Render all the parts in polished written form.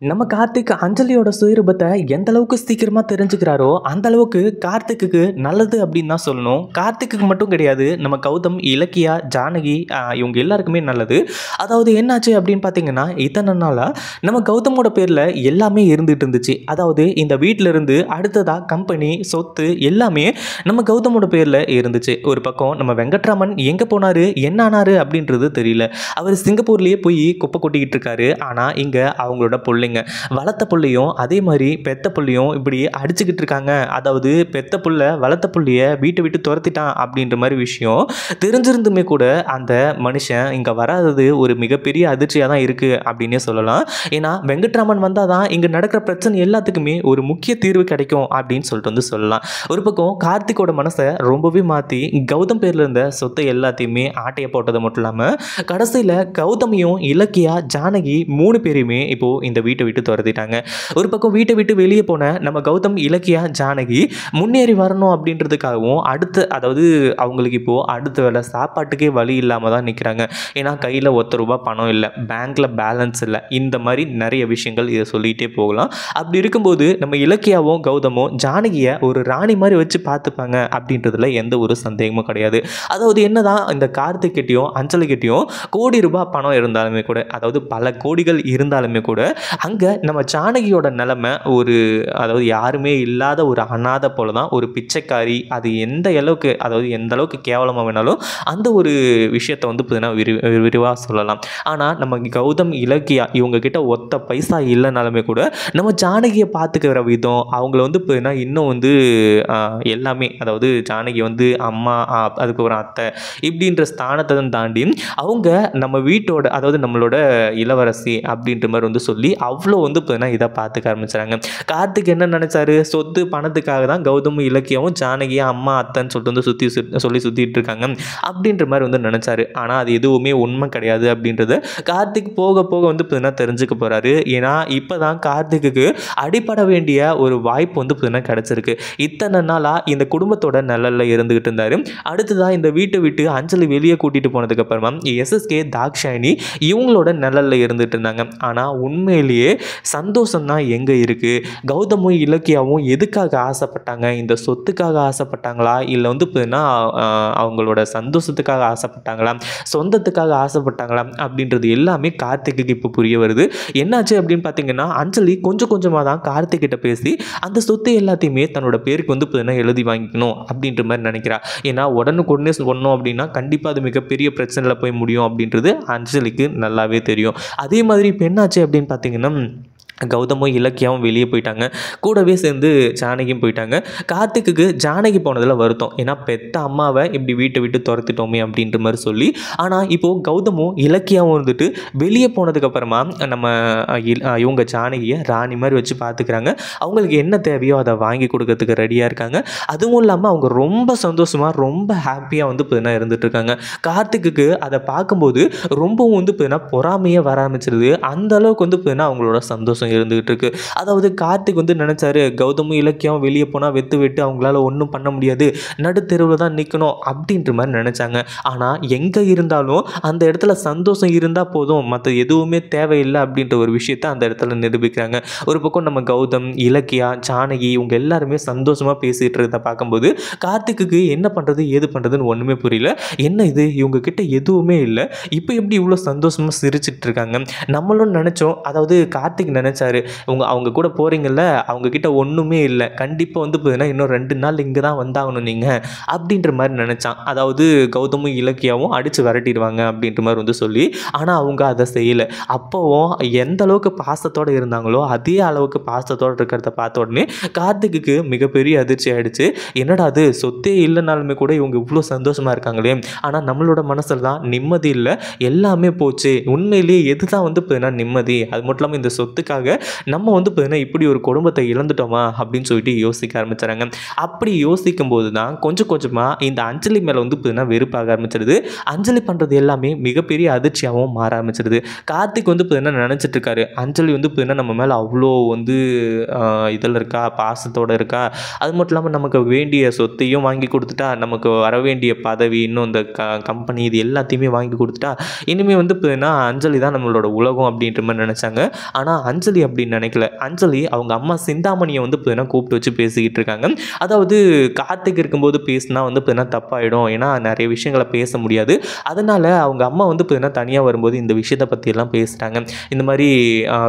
நம்ம கார்த்திக் அஞ்சலியோட சுயரூபத்தை எந்த அளவுக்கு சீக்கிரமா தெரிஞ்சுக்கிறாரோ அந்த அளவுக்கு கார்த்திக்கு நல்லது அப்படின்னு தான் சொல்லணும். கார்த்திக்கு மட்டும் கிடையாது, நம்ம கௌதம், இலக்கியா, ஜானகி இவங்க எல்லாருக்குமே நல்லது. அதாவது என்னாச்சு அப்படின்னு பார்த்தீங்கன்னா, இத்தனை நாளாக நம்ம கௌதமோட பேரில் எல்லாமே இருந்துகிட்டு இருந்துச்சு. அதாவது இந்த வீட்டில இருந்து அடுத்ததாக கம்பெனி, சொத்து எல்லாமே நம்ம கௌதமோட பேரில் இருந்துச்சு. ஒரு பக்கம் நம்ம வெங்கட்ராமன் எங்கே போனார், என்ன ஆனார் அப்படின்றது தெரியல. அவர் சிங்கப்பூர்லேயே போய் குப்பை கொட்டிக்கிட்டு இருக்காரு. ஆனால் இங்கே அவங்களோட பிள்ளைங்க, வளர்த்த புள்ளையும் அதே மாதிரி பெத்த புள்ளையும் இப்படி அடிச்சுக்கிட்டு இருக்காங்க. அதாவது பெத்த புள்ள வளர்த்த புள்ளைய வீட்டை விட்டு துரத்திட்டான் அப்படின்ற மாதிரி விஷயம் தெரிஞ்சிருந்துமே கூட அந்த மனுஷன் இங்கே வராதது ஒரு மிகப்பெரிய அதிர்ச்சியாக தான் இருக்குது அப்படின்னே சொல்லலாம். ஏன்னா வெங்கட்ராமன் வந்தால் தான் இங்கே நடக்கிற பிரச்சனை எல்லாத்துக்குமே ஒரு முக்கிய தீர்வு கிடைக்கும் அப்படின்னு சொல்லிட்டு வந்து சொல்லலாம். ஒரு பக்கம் கார்த்திகோட மனசை ரொம்பவே மாற்றி கௌதம் பேரில் இருந்த சொத்தை எல்லாத்தையுமே ஆட்டையை போட்டது மட்டும் இல்லாமல் கடைசியில் கௌதமியும், இலக்கியா, ஜானகி 3 பேரையுமே இப்போது இந்த வீட்டை விட்டு துரத்திட்டாங்க. ஒரு பக்கம் வீட்டை விட்டு வெளியே போன நம்ம கௌதம், இலக்கியா, ஜானகி முன்னேறி வரணும் அப்படின்றதுக்காகவும் அதாவது அவங்களுக்கு இப்போது அடுத்த வேலை சாப்பாட்டுக்கே வழி இல்லாமல் தான் நிற்கிறாங்க. ஏன்னா கையில் ₹1 பணம் இல்லை, பேங்க்கில் பேலன்ஸ் இல்லை, இந்த மாதிரி நிறைய விஷயங்கள் இதை சொல்லிகிட்டே போகலாம். அப்படி இருக்கும்போது நம்ம இலக்கியாவும் கௌதமும் ஜானகியை ஒரு ராணி மாதிரி வச்சு பார்த்துப்பாங்க அப்படின்றதுல எந்த ஒரு சந்தேகமும் கிடையாது. அதாவது என்னதான் இந்த கார்த்திக்கிட்டையும் அஞ்சலிக்கிட்டையும் ₹1,00,00,000 பணம் இருந்தாலுமே கூட, அதாவது பல கோடிகள் இருந்தாலுமே கூட அங்கே நம்ம ஜானகியோட நிலைமை அதாவது யாருமே இல்லாத ஒரு அனாதை போல தான், ஒரு பிச்சைக்காரி. அது எந்த அளவுக்கு கேவலமாக வேணாலும் அந்த ஒரு விஷயத்தை வந்து விரிவாக சொல்லலாம். ஆனால் நம்ம கௌதம், இலக்கியா இவங்க கிட்ட ஒத்த பைசா இல்லைனாலுமே கூட நம்ம ஜானகியை பார்த்துக்கிற விதம், அவங்கள வந்து இன்னும் வந்து எல்லாமே, அதாவது ஜானகி வந்து அம்மா, அதுக்கப்புறம் அத்தை இப்படின்ற ஸ்தானத்தை தான் தாண்டி அவங்க நம்ம வீட்டோட, அதாவது நம்மளோட இளவரசி அப்படின்ற மாதிரி வந்து சொல்லி அவ்வளோ வந்து இதை பார்த்துக்க ஆரம்பிச்சாங்க. கார்த்திக் என்ன நினைச்சாரு, சொத்து பணத்துக்காக தான் கௌதமும், இலக்கியாவும் ஜானகியா அம்மா, அத்தைன்னு சொல்லிட்டு வந்து சுற்றிட்டு இருக்காங்க அப்படின்ற மாதிரி வந்து நினைச்சாரு. ஆனால் அது எதுவுமே உண்மை கிடையாது அப்படின்றத கார்த்திக் போக போக வந்து தெரிஞ்சுக்க போறாரு. ஏன்னா இப்போதான் கார்த்திக்கு அடிப்பட வேண்டிய ஒரு வாய்ப்பு வந்து கிடைச்சிருக்கு. இத்தனை நாளாக இந்த குடும்பத்தோட நிழல்ல இருந்துகிட்டு இருந்தாரு. அடுத்ததான் இந்த வீட்டை விட்டு அஞ்சலி வெளியே கூட்டிட்டு போனதுக்கு அப்புறமா எஸ்எஸ்கே, தாக்ஷாயினி இவங்களோட நிழல்ல இருந்துட்டு இருந்தாங்க. ஆனால் உண்மையிலேயே சந்தோஷம் தான் எங்கே இருக்குது? கௌதமும், இலக்கியாவும் எதுக்காக ஆசைப்பட்டாங்க? இந்த சொத்துக்காக ஆசைப்பட்டாங்களா, இல்லை வந்து அவங்களோட சந்தோஷத்துக்காக ஆசைப்பட்டாங்களா, சொந்தத்துக்காக ஆசைப்பட்டாங்களா அப்படின்றது எல்லாமே கார்த்திக்கு இப்போ புரிய வருது. என்னாச்சு அப்படின்னு பார்த்தீங்கன்னா, அஞ்சலி கொஞ்சம் கொஞ்சமாக தான் கார்த்திக்கிட்ட பேசி அந்த சொத்து எல்லாத்தையுமே தன்னோட பேருக்கு வந்து எழுதி வாங்கிக்கணும் அப்படின்ற மாதிரி நினைக்கிறா. ஏன்னா உடனுக்குடனே சொன்னோம் அப்படின்னா கண்டிப்பாக அது மிகப்பெரிய பிரச்சனையில் போய் முடியும் அப்படின்றது அஞ்சலிக்கு நல்லாவே தெரியும். அதே மாதிரி இப்போ என்னாச்சு அப்படின்னு பார்த்தீங்கன்னா, கௌதமும், இலக்கியாவும் வெளியே போயிட்டாங்க. கூடவே சேர்ந்து ஜானகியும் போயிட்டாங்க. கார்த்திக்கு ஜானகி போனதில் வருத்தம். ஏன்னா பெத்த அம்மாவை இப்படி வீட்டை விட்டு துரத்திட்டோமே அப்படின்ற மாதிரி சொல்லி. ஆனால் இப்போது கௌதமும், இலக்கியாவும் வந்துட்டு வெளியே போனதுக்கப்புறமா நம்ம இவங்க ஜானகியை ராணி மாதிரி வச்சு பார்த்துக்கிறாங்க. அவங்களுக்கு என்ன தேவையோ அதை வாங்கி கொடுக்கறதுக்கு ரெடியாக இருக்காங்க. அதுவும் இல்லாமல் அவங்க ரொம்ப சந்தோஷமாக, ரொம்ப ஹாப்பியாக வந்து இருந்துட்டு இருக்காங்க. கார்த்திக்கு அதை பார்க்கும்போது ரொம்பவும் வந்து பொறாமையே வர ஆரம்பிச்சிருது. அந்த அளவுக்கு வந்து அவங்களோட சந்தோஷம் இருந்துகிட்டு இருக்கு. அதாவது கார்த்திக் வந்து நினைச்சாரு, கௌதமும், இலக்கியம் வெளியே போனால் வெத்து அவங்களால ஒன்றும் பண்ண முடியாது, நடுத்தெருவில் தான் நிற்கணும் அப்படின்ற மாதிரி நினைச்சாங்க. ஆனால் எங்கே இருந்தாலும் அந்த இடத்துல சந்தோஷம் இருந்தால் போதும், மற்ற எதுவுமே தேவையில்லை அப்படின்ற ஒரு விஷயத்த அந்த இடத்துல நிரூபிக்கிறாங்க. ஒரு பக்கம் நம்ம கௌதம், இலக்கியா, ஜானகி இவங்க எல்லாருமே சந்தோஷமாக பேசிகிட்டு இருக்கிறத பார்க்கும்போது கார்த்திக்கு என்ன பண்ணுறது ஏது பண்ணுறதுன்னு ஒன்றுமே புரியல. என்ன இது, இவங்க கிட்ட எதுவுமே இல்லை, இப்போ எப்படி இவ்வளோ சந்தோஷமாக சிரிச்சுட்டு இருக்காங்க? நம்மளும் நினச்சோம், அதாவது கார்த்திக் நினைச்சாரு, அவங்க கூட போகிறீங்கல்ல, அவங்கக்கிட்ட ஒன்றுமே இல்லை, கண்டிப்பாக வந்து இன்னும் 2 நாள் இங்கே தான் வந்தாகணும் நீங்கள் அப்படின்ற மாதிரி நினச்சான். அதாவது கௌதமும், இலக்கியாவும் அடித்து விரட்டிடுவாங்க அப்படின்ற மாதிரி வந்து சொல்லி. ஆனால் அவங்க அதை செய்யலை. அப்போவும் எந்த அளவுக்கு பாசத்தோடு இருந்தாங்களோ அதே அளவுக்கு பாசத்தோடு இருக்கிறத பார்த்த உடனே கார்த்திக்கு மிகப்பெரிய அதிர்ச்சி ஆகிடுச்சு. என்னடா அது, சொத்தே இல்லைனாலுமே கூட இவங்க இவ்வளோ சந்தோஷமாக இருக்காங்களே, ஆனால் நம்மளோட மனசில் தான் நிம்மதி இல்லை, எல்லாமே போச்சு, உண்மையிலேயே எது தான் வந்து நிம்மதி? அது மட்டும் இல்லாமல் இந்த சொத்துக்காக நம்ம வந்து இப்படி ஒரு குடும்பத்தை இழந்துட்டோமா அப்படின்னு சொல்லிட்டு யோசிக்க ஆரம்பிச்சாங்க. அப்படி யோசிக்கும் போது தான் கொஞ்சம் கொஞ்சமாக இந்த அஞ்சலி மேலே வந்து வெறுப்பாக ஆரம்பிச்சிருது. அஞ்சலி பண்ணுறது எல்லாமே மிகப்பெரிய அதிர்ச்சியாகவும் மாற ஆரம்பிச்சிருது. கார்த்திக் வந்து நினச்சிட்டு இருக்காரு, அஞ்சலி வந்து நம்ம மேலே அவ்வளோ வந்து இதில் இருக்கா, பாசத்தோடு இருக்கா, அது மட்டும் இல்லாமல் நமக்கு வேண்டிய சொத்தையும் வாங்கி கொடுத்துட்டா, நமக்கு வர வேண்டிய பதவி, இன்னும் இந்த கம்பெனி இது எல்லாத்தையுமே வாங்கி கொடுத்துட்டா, இனிமேல் வந்து அஞ்சலி தான் நம்மளோட உலகம் அப்படின்ற மாதிரி நினச்சாங்க. ஆனால் அஞ்சலி அஞ்சலி அப்படின்னு நினைக்கல. அஞ்சலி அவங்க அம்மா சிந்தாமணியை வந்து பார்த்தீங்கன்னா கூப்பிட்டு வச்சு பேசிக்கிட்டு இருக்காங்க. அதாவது கார்த்திக் இருக்கும்போது பேசினா வந்து பார்த்தீங்கன்னா தப்பாயிடும். ஏன்னா நிறைய விஷயங்களை பேச முடியாது. அதனால அவங்க அம்மா வந்து பார்த்தீங்கன்னா தனியாக வரும்போது இந்த விஷயத்தை பற்றியெல்லாம் பேசுகிறாங்க. இந்த மாதிரி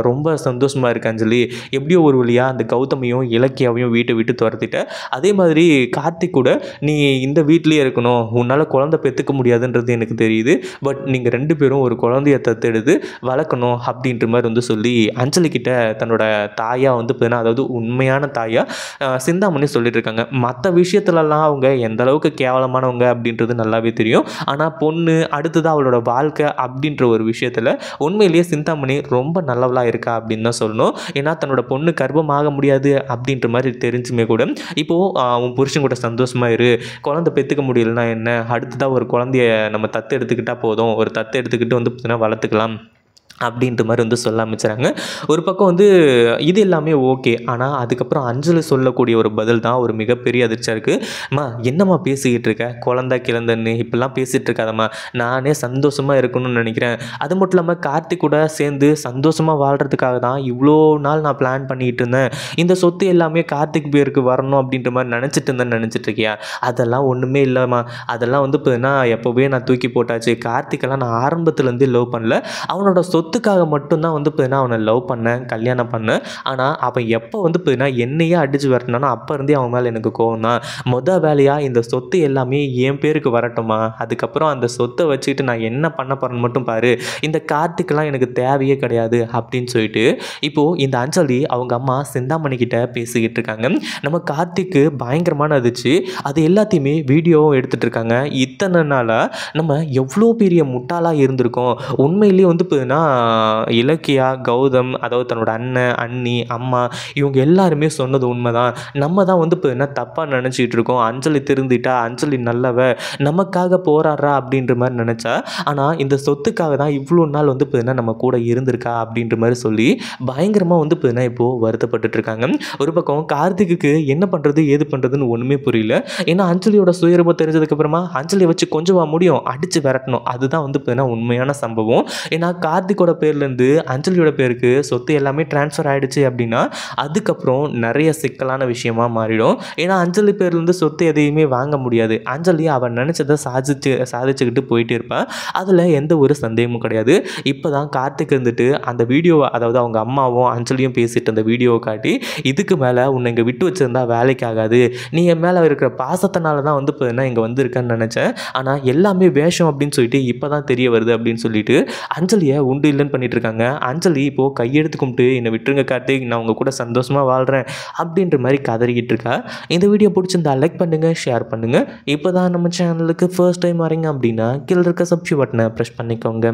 ரொம்ப சந்தோஷமாக இருக்கு அஞ்சலி, எப்படியோ ஒரு வழியாக அந்த கௌதமையும் இலக்கியாவையும் வீட்டை விட்டு துரத்திட்ட. அதே மாதிரி கார்த்திக் கூட நீ இந்த வீட்டிலேயே இருக்கணும், உன்னால் குழந்தை பெற்றுக்க முடியாதுன்றது எனக்கு தெரியுது, பட் நீங்கள் 2 பேரும் ஒரு குழந்தைய தத்தெடுத்து வளர்க்கணும் அப்படின்ற மாதிரி வந்து சொல்லி அஞ்சலி கிட்ட தன்னோட தாயாக வந்து பார்த்தீங்கன்னா, அதாவது உண்மையான தாயாக சிந்தாமணி சொல்லிட்டு இருக்காங்க. மற்ற விஷயத்துலலாம் அவங்க எந்த அளவுக்கு கேவலமானவங்க அப்படின்றது நல்லாவே தெரியும். ஆனால் பொண்ணு அடுத்ததாக அவளோட வாழ்க்கை அப்படின்ற ஒரு விஷயத்தில் உண்மையிலேயே சிந்தாமணி ரொம்ப நல்லவளாக இருக்கா அப்படின்னு தான் சொல்லணும். ஏன்னா தன்னோட பொண்ணு கர்ப்பமாக முடியாது அப்படின்ற மாதிரி தெரிஞ்சுமே கூட இப்போது உன் புருஷன் கூட சந்தோஷமாக இரு, குழந்தை பெற்றுக்க முடியலன்னா என்ன, அடுத்ததாக ஒரு குழந்தைய நம்ம தத்து எடுத்துக்கிட்டால் போதும், ஒரு தத்து எடுத்துக்கிட்டு வந்து பார்த்தீங்கன்னா வளர்த்துக்கலாம் அப்படின்ற மாதிரி வந்து சொல்ல ஆரம்பிச்சுறாங்க. ஒரு பக்கம் வந்து இது எல்லாமே ஓகே. ஆனால் அதுக்கப்புறம் அஞ்சலி சொல்லக்கூடிய ஒரு பதில் தான் ஒரு மிகப்பெரிய அதிர்ச்சியாக இருக்குது. அம்மா என்னம்மா பேசிக்கிட்டு இருக்க, குழந்தை கிழந்தன்னு இப்படிலாம் பேசிகிட்டு இருக்காதம்மா, நானே சந்தோஷமாக இருக்கணும்னு நினைக்கிறேன். அது மட்டும் இல்லாமல் கார்த்திக் கூட சேர்ந்து சந்தோஷமாக வாழ்கிறதுக்காக தான் இவ்வளோ நாள் நான் பிளான் பண்ணிகிட்டு இருந்தேன். இந்த சொத்து எல்லாமே கார்த்திக் பேருக்கு வரணும் அப்படின்ற மாதிரி நினச்சிட்டு இருந்தேன்னு நினச்சிட்டு இருக்கியா? அதெல்லாம் ஒன்றுமே இல்லைம்மா, அதெல்லாம் வந்து இப்போனா எப்போவே நான் தூக்கி போட்டாச்சு. கார்த்திக்கெல்லாம் நான் ஆரம்பத்துலேருந்தே லவ் பண்ணல, அவனோட சொத்துக்காக மட்டும்தான் வந்து பார்த்தீங்கன்னா அவனை லவ் பண்ணேன், கல்யாணம் பண்ணேன். ஆனால் அவன் எப்போ வந்து பார்த்தீங்கன்னா என்னையே அடித்து வரட்டினானோ அப்போ இருந்தே அவன் மேலே எனக்கு கோவம் தான். வேலையாக இந்த சொத்து எல்லாமே என் பேருக்கு வரட்டுமா, அதுக்கப்புறம் அந்த சொத்தை வச்சுக்கிட்டு நான் என்ன பண்ண போகிறேன்னு மட்டும் பாரு, இந்த கார்த்திக்கெல்லாம் எனக்கு தேவையே கிடையாது அப்படின்னு சொல்லிட்டு இப்போது இந்த அஞ்சலி அவங்க அம்மா சிந்தாமணிக்கிட்ட பேசிக்கிட்டு இருக்காங்க. நம்ம கார்த்திக்கு பயங்கரமான அதிர்ச்சி, அது எல்லாத்தையுமே வீடியோவும் எடுத்துகிட்டு இருக்காங்க. இத்தனை நாளாக நம்ம எவ்வளோ பெரிய முட்டாளாக இருந்திருக்கோம். உண்மையிலேயே வந்து பார்த்தீங்கன்னா இலக்கியா, கௌதம், அதாவது தன்னோட அண்ணன், அண்ணி, அம்மா இவங்க எல்லாருமே சொன்னது உண்மைதான். நம்ம தான் வந்து பார்த்தீங்கன்னா தப்பாக நினச்சிக்கிட்டு இருக்கோம். அஞ்சலி திருந்திட்டா, அஞ்சலி நல்லவ, நமக்காக போராடுறா அப்படின்ற மாதிரி நினச்சா, ஆனால் இந்த சொத்துக்காக தான் இவ்வளோ நாள் வந்து பார்த்தீங்கன்னா நம்ம கூட இருந்திருக்கா அப்படின்ற மாதிரி சொல்லி பயங்கரமாக வந்து பார்த்தீங்கன்னா இப்போது வருத்தப்பட்டுட்டு இருக்காங்க. ஒரு பக்கம் கார்த்திக்கு என்ன பண்ணுறது ஏது பண்ணுறதுன்னு ஒன்றுமே புரியல. ஏன்னா அஞ்சலியோட சுயரூபம் தெரிஞ்சதுக்கப்புறமா அஞ்சலியை வச்சு கொஞ்சம் முடியும் அடித்து விரட்டணும், அதுதான் வந்து பார்த்தீங்கன்னா உண்மையான சம்பவம். ஏன்னா கார்த்திகோட பேர்லேருந்து அஞ்சலியோட பேருக்கு சொத்து எல்லாமே ட்ரான்ஸ்ஃபர் ஆகிடுச்சு அப்படின்னா அதுக்கப்புறம் நிறைய சிக்கலான விஷயமா மாறிடும். ஏன்னா அஞ்சலி பேர்லேருந்து சொத்து எதையுமே வாங்க முடியாது. அஞ்சலி அவன் நினச்சதை சாதிச்சுக்கிட்டு போயிட்டே இருப்பான், அதில் எந்த ஒரு சந்தேகமும் கிடையாது. இப்போ தான் கார்த்திக் இருந்துட்டு அந்த வீடியோவை, அதாவது அவங்க அம்மாவும் அஞ்சலியும் பேசிட்டு அந்த வீடியோவை காட்டி, இதுக்கு மேலே உன்னை இங்கே விட்டு வச்சுருந்தா வேலைக்கு ஆகாது, நீ என் மேலே இருக்கிற பாசத்தினால தான் வந்து இப்போ இங்கே வந்திருக்கேன்னு நினச்சேன், ஆனால் எல்லாமே வேஷம் அப்படின்னு சொல்லிட்டு இப்போ தான் தெரிய வருது அப்படின்னு சொல்லிட்டு அஞ்சலியை உண்டு இல்லைன்னு பண்ணிட்டு இருக்காங்க. அஞ்சலி இப்போது கையெடுத்து கும்பிட்டு என்னை விட்டுருங்க கார்த்திக், நான் உங்கள் கூட சந்தோஷமாக வாழ்கிறேன் அப்படின்ற மாதிரி கதறிக்கிட்டு இருக்கா. இந்த வீடியோ பிடிச்சிருந்தா லைக் பண்ணுங்கள், ஷேர் பண்ணுங்கள். இப்போ தான் நம்ம சேனலுக்கு ஃபர்ஸ்ட் டைம் வரீங்க அப்படின்னா கீழே இருக்க சப்ஸ்கிரைப் பட்டனை ப்ரெஸ் பண்ணிக்கோங்க.